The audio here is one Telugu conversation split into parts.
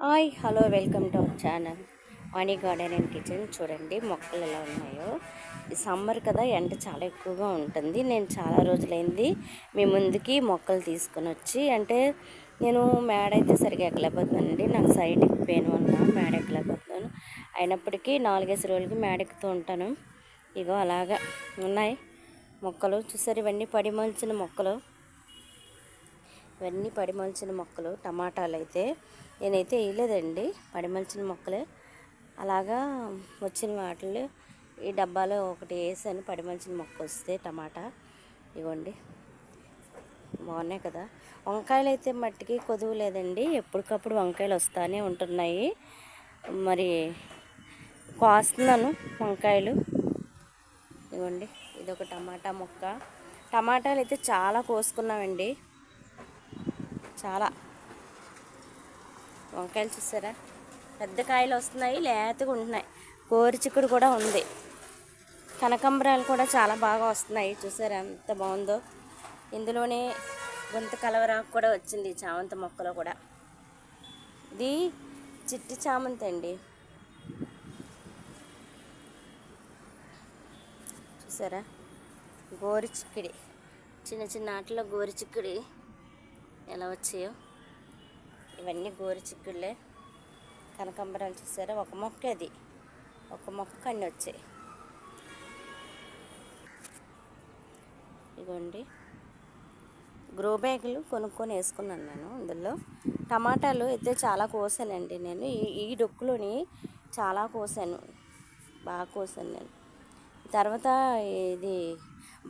Hi hello welcome to our channel Vani garden and kitchen. చూడండి మొక్కలు ఎలా ఉన్నాయో. ఈ సమ్మర్ కదా, ఎండ చాలా ఎక్కువగా ఉంటుంది. నేను చాలా రోజులైంది మీ ముందుకి మొక్కలు తీసుకొని వచ్చి, అంటే నేను మేడ అయితే సరిగా ఎక్కలేకపోతున్నానండి. నాకు సైటిక్ పెయిన్ వల్ల మేడ ఎక్కలేకపోతున్నాను. అయినప్పటికీ 4-5 రోజులకి మేడ ఎక్కుతూ ఉంటాను. ఇగో అలాగా ఉన్నాయి మొక్కలు. చూసారు, ఇవన్నీ పడిమొలిచిన మొక్కలు. ఇవన్నీ పడిమొలిచిన మొక్కలు. టమాటాలు అయితే నేనైతే వేయలేదండి, పడిమొలిచిన మొక్కలే. అలాగా వచ్చిన వాటిలో ఈ డబ్బాలో ఒకటి వేసాను, పడిమొలిచిన మొక్క వస్తే టమాటా. ఇవ్వండి, బాగున్నాయి కదా. వంకాయలు అయితే మట్టికి కొదువు లేదండి, ఎప్పటికప్పుడు వంకాయలు వస్తూనే ఉంటున్నాయి. మరి కోస్తున్నాను వంకాయలు. ఇవ్వండి, ఇదొక టమాటా మొక్క. టమాటాలు అయితే చాలా కోసుకున్నామండి, చాలా. వంకాయలు చూసారా, పెద్ద కాయలు వస్తున్నాయి, లేతగా ఉంటున్నాయి. గోరుచిక్కుడు కూడా ఉంది. కనకాంబరాలు కూడా చాలా బాగా వస్తున్నాయి. చూసారా ఎంత బాగుందో. ఇందులోనే గుంత కలవరాకు కూడా వచ్చింది చామంతి మొక్కలో కూడా. ఇది చిట్టి చామంతి అండి. చూసారా, గోరుచిక్కుడి, చిన్న చిన్న ఆటలో గోరుచిక్కుడి ఎలా వచ్చాయో. ఇవన్నీ గోరుచిక్కుళ్ళే. కనకాంబరాలు చూసారా, ఒక మొక్క, అది ఒక మొక్క అన్నీ వచ్చాయి. ఇదిగోండి, గ్రో బ్యాగులు కొనుక్కొని వేసుకున్నాను నేను. అందులో టమాటాలు అయితే చాలా కోసానండి నేను. ఈ డొక్కులోని చాలా కోసాను, బాగా కోసాను నేను. తర్వాత ఇది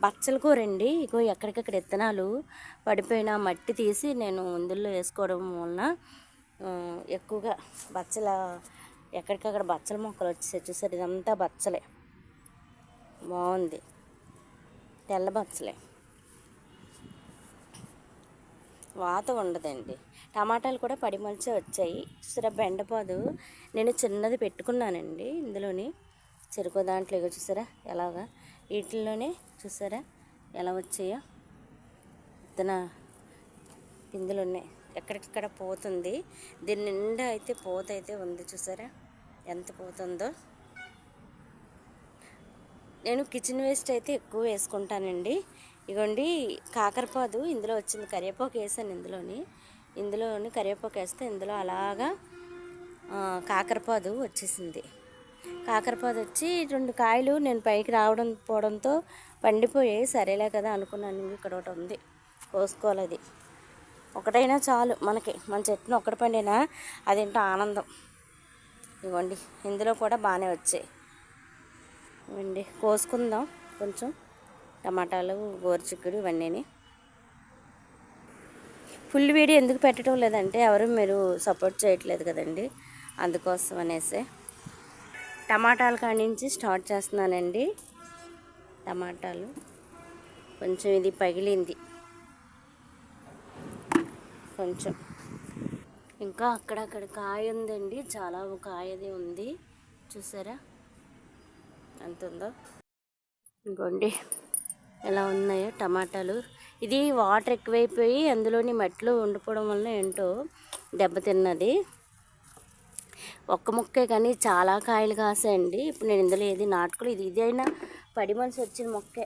బచ్చల కూరండి. ఇగో ఎక్కడికక్కడ విత్తనాలు పడిపోయిన మట్టి తీసి నేను అందులో వేసుకోవడం వలన ఎక్కువగా ఎక్కడికక్కడ బచ్చల మొక్కలు వచ్చేసాయి. చూసారు, ఇదంతా బచ్చలే, బాగుంది, తెల్ల బచ్చలే. వాత ఉండదండి. టమాటాలు కూడా పడిమొలిచే వచ్చాయి. చూసారా, బెండపాదు నేను చిన్నది పెట్టుకున్నానండి ఇందులోని, చెరుకు దాంట్లో. ఇగో చూసారా ఎలాగా, వీటిల్లోనే చూసారా ఎలా వచ్చాయో. విత్తన పిందులు ఉన్నాయి, ఎక్కడికక్కడ పోతుంది. దీని నిండా అయితే పోత అయితే ఉంది. చూసారా ఎంత పోతుందో. నేను కిచెన్ వేస్ట్ అయితే ఎక్కువ వేసుకుంటానండి. ఇగోండి, కాకరపాదు ఇందులో వచ్చింది. కరివేపాకు వేసాను ఇందులోని కరివేపాకు వేస్తే ఇందులో అలాగా కాకరపాదు వచ్చేసింది. కాకరపాదు వచ్చి 2 కాయలు నేను పైకి పోవడంతో పండిపోయాయి. సరేలే కదా అనుకున్నాను. ఇక్కడ ఒకటి ఉంది, కోసుకోవాలి. అది ఒకటైనా చాలు మనకి, మన చెట్టును ఒకటి పండినా అదేంటో ఆనందం. ఇవ్వండి, ఇందులో కూడా బాగానే వచ్చాయి. ఇవ్వండి, కోసుకుందాం కొంచెం. టమాటాలు, గోరుచిక్కుడు ఇవన్నీ. ఫుల్ వీడియో ఎందుకు పెట్టడం లేదంటే ఎవరు మీరు సపోర్ట్ చేయట్లేదు కదండి, అందుకోసం అనేసి. టమాటాల కాడి నుంచి స్టార్ట్ చేస్తున్నానండి. టమాటాలు కొంచెం ఇది పగిలింది కొంచెం. ఇంకా అక్కడక్కడ కాయ ఉందండి, చాలా కాయది ఉంది. చూసారా ఎంత ఉందో. ఇంకోండి ఎలా ఉన్నాయో టమాటాలు. ఇది వాటర్ ఎక్కువైపోయి అందులోని మట్టిలో ఉండిపోవడం వల్ల ఏంటో దెబ్బతిన్నది. ఒక్క మొక్కే కానీ చాలా కాయలు కాసాయండి. ఇప్పుడు నేను ఇందులో ఏది నాటుకోలేదు. ఇదైనా పడిమొలిసి వచ్చిన మొక్కే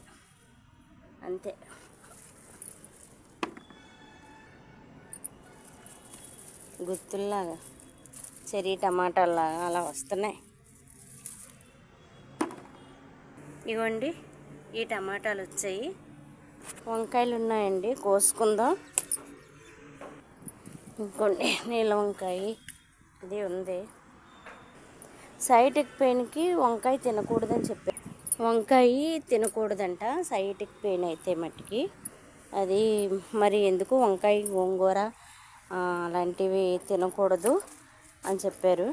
అంతే. గుత్తుల్లాగా చెరీ టమాటాల్లాగా అలా వస్తున్నాయి. ఇవ్వండి, ఈ టమాటాలు వచ్చాయి. వంకాయలు ఉన్నాయండి, కోసుకుందాం. ఇంకోండి నీళ్ళ వంకాయ ఇది ఉంది. సైటిక్ పెయిన్కి వంకాయ తినకూడదని చెప్పారు. వంకాయ తినకూడదంట సైటిక్ పెయిన్ అయితే మట్టికి. అది మరి ఎందుకు వంకాయ, గోంగూర అలాంటివి తినకూడదు అని చెప్పారు.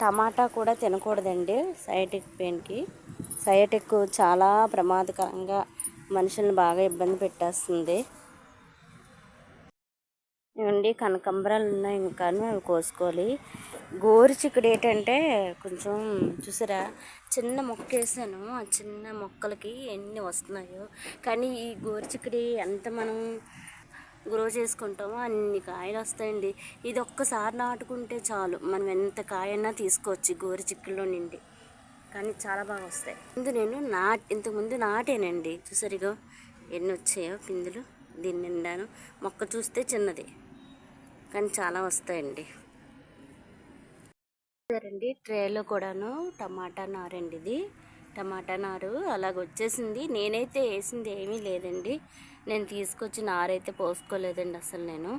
టమాటా కూడా తినకూడదండి సైటిక్ పెయిన్కి. సైటిక్ చాలా ప్రమాదకరంగా మనుషులను బాగా ఇబ్బంది పెట్టేస్తుంది. ఇవ్వండి, కనకాంబరాలు ఉన్నాయి ఇంకాను, అవి కోసుకోవాలి. గోరుచిక్కుడు ఏంటంటే కొంచెం చూసారా, చిన్న మొక్క వేసాను. ఆ చిన్న మొక్కలకి ఎన్ని వస్తున్నాయో. కానీ ఈ గోరుచిక్కుడు ఎంత మనం గ్రో చేసుకుంటామో అన్ని కాయలు వస్తాయండి. ఇది ఒక్కసారి నాటుకుంటే చాలు, మనం ఎంత కాయన్నా తీసుకోవచ్చు గోరు చిక్కుల్లో నుండి. కానీ చాలా బాగా వస్తాయి. ముందు నేను ఇంతకుముందు నాటేనండి. చూసారుగా ఎన్ని వచ్చాయో పిందులు. దీన్ని నిండాను. మొక్క చూస్తే చిన్నది కానీ చాలా వస్తాయండి. సరేండి, ట్రేలో కూడాను టమాటా నారండి. ఇది టమాటా నారు అలాగ వచ్చేసింది. నేనైతే వేసింది ఏమీ లేదండి. నేను తీసుకొచ్చి నారైతే పోసుకోలేదండి అసలు. నేను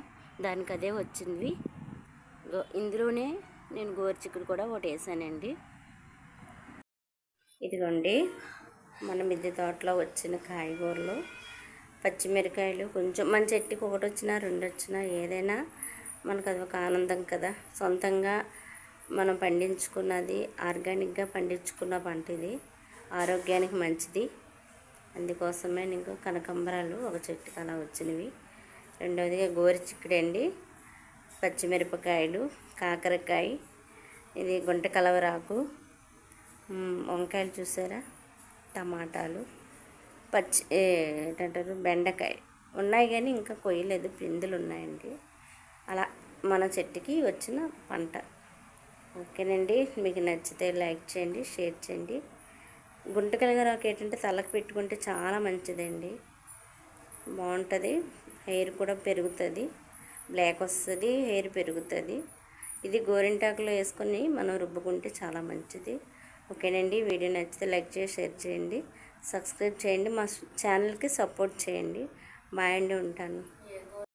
దానికి అదే వచ్చింది. ఇందులోనే నేను గోరుచిక్కుడు కూడా ఒకటి వేసానండి. ఇదిగోండి మన మిద్దె తోటలో వచ్చిన కాయగూరలు, పచ్చిమిరకాయలు. కొంచెం మన చెట్టుకి ఒకటి వచ్చినా రెండు వచ్చినా ఏదైనా మనకు అది ఒక ఆనందం కదా. సొంతంగా మనం పండించుకున్నది, ఆర్గానిక్గా పండించుకున్న పంట ఇది, ఆరోగ్యానికి మంచిది. అందుకోసమే నీకు కనకాంబరాలు ఒక చెట్టుకి అలా వచ్చినవి. రెండవదిగా గోరుచిక్కుడు అండి, పచ్చిమిరపకాయలు, కాకరకాయ, ఇది గుంట కలవరాకు, వంకాయలు చూసారా, టమాటాలు, ఏంటంటారు బెండకాయ ఉన్నాయి కానీ ఇంకా కొయ్యలేదు, పిందులు ఉన్నాయండి. అలా మన చెట్టుకి వచ్చిన పంట. ఓకేనండి, మీకు నచ్చితే లైక్ చేయండి, షేర్ చేయండి. గుంట కలవరాకు ఏంటంటే తలకు పెట్టుకుంటే చాలా మంచిదండి, బాగుంటుంది. హెయిర్ కూడా పెరుగుతుంది, బ్లాక్ వస్తుంది, హెయిర్ పెరుగుతుంది. ఇది గోరింటాకులో వేసుకొని మనం రుబ్బుకుంటే చాలా మంచిది. ఓకేనండి, వీడియో నచ్చితే లైక్ చేసి షేర్ చేయండి, సబ్స్క్రైబ్ చేయండి, మా ఛానల్కి సపోర్ట్ చేయండి. బాయ్ అండి, ఉంటాను.